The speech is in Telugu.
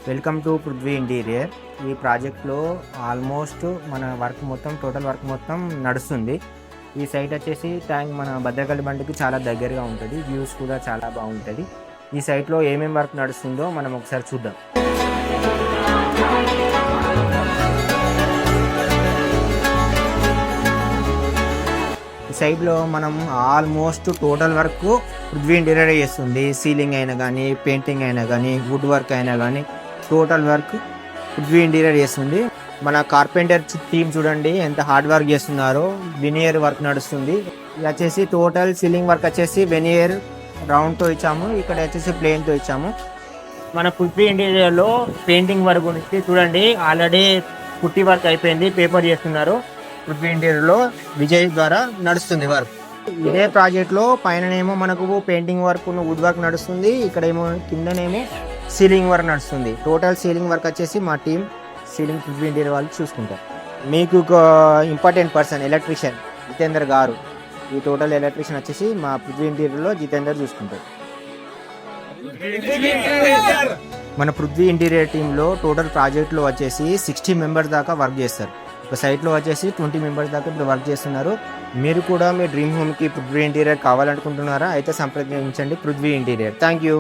Welcome to Prithvi interior. ఈ ప్రాజెక్ట్లో ఆల్మోస్ట్ మన టోటల్ వర్క్ మొత్తం నడుస్తుంది. ఈ సైట్ వచ్చేసి ట్యాంక్ మన భద్రకాళి బండికి చాలా దగ్గరగా ఉంటుంది. వ్యూస్ కూడా చాలా బాగుంటుంది. ఈ సైట్లో ఏమేమి వర్క్ నడుస్తుందో మనం ఒకసారి చూద్దాం. ఈ సైట్లో మనం almost total work Prithvi interior చేస్తుంది. సీలింగ్ అయినా కానీ, పెయింటింగ్ అయినా కానీ, వుడ్ వర్క్ అయినా కానీ టోటల్ వర్క్ పృథ్వీ ఇంటీరియర్ చేస్తుంది. మన కార్పెంటర్ టీమ్ చూడండి ఎంత హార్డ్ వర్క్ చేస్తున్నారో. వెనియర్ వర్క్ నడుస్తుంది. ఇది వచ్చేసి టోటల్ సీలింగ్ వర్క్ వచ్చేసి వెనియర్ రౌండ్తో ఇచ్చాము, ఇక్కడ వచ్చేసి ప్లెయిన్తో ఇచ్చాము. మన పృథ్వీ ఇంటీరియర్లో పెయింటింగ్ వర్క్ గురించి చూడండి, ఆల్రెడీ పుట్టి వర్క్ అయిపోయింది, పేపర్ చేస్తున్నారు. పృథ్వీ ఇంటీరియర్లో విజయ్ ద్వారా నడుస్తుంది వర్క్. ఇదే ప్రాజెక్ట్లో పైననేమో మనకు పెయింటింగ్ వర్క్, వుడ్ వర్క్ నడుస్తుంది. ఇక్కడేమో కిందనేమో సీలింగ్ వర్క్ నడుస్తుంది. టోటల్ సీలింగ్ వర్క్ వచ్చేసి మా టీం సీలింగ్ పృథ్వీ ఇంటీరియర్ వాళ్ళు చూసుకుంటారు. మీకు ఒక ఇంపార్టెంట్ పర్సన్ ఎలక్ట్రీషియన్ జితేందర్ గారు. ఈ టోటల్ ఎలక్ట్రీషియన్ వచ్చేసి మా పృథ్వీ ఇంటీరియర్లో జితేందర్ చూసుకుంటారు. మన పృథ్వీ ఇంటీరియర్ టీంలో టోటల్ ప్రాజెక్ట్లో వచ్చేసి 60 మెంబర్స్ దాకా వర్క్ చేస్తారు. ఒక సైట్లో వచ్చేసి 20 మెంబర్స్ దాకా ఇప్పుడు వర్క్ చేస్తున్నారు. మీరు కూడా మీ డ్రీమ్ హోమ్కి పృథ్వీ ఇంటీరియర్ కావాలనుకుంటున్నారా? అయితే సంప్రదించండి పృథ్వీ ఇంటీరియర్. Thank you.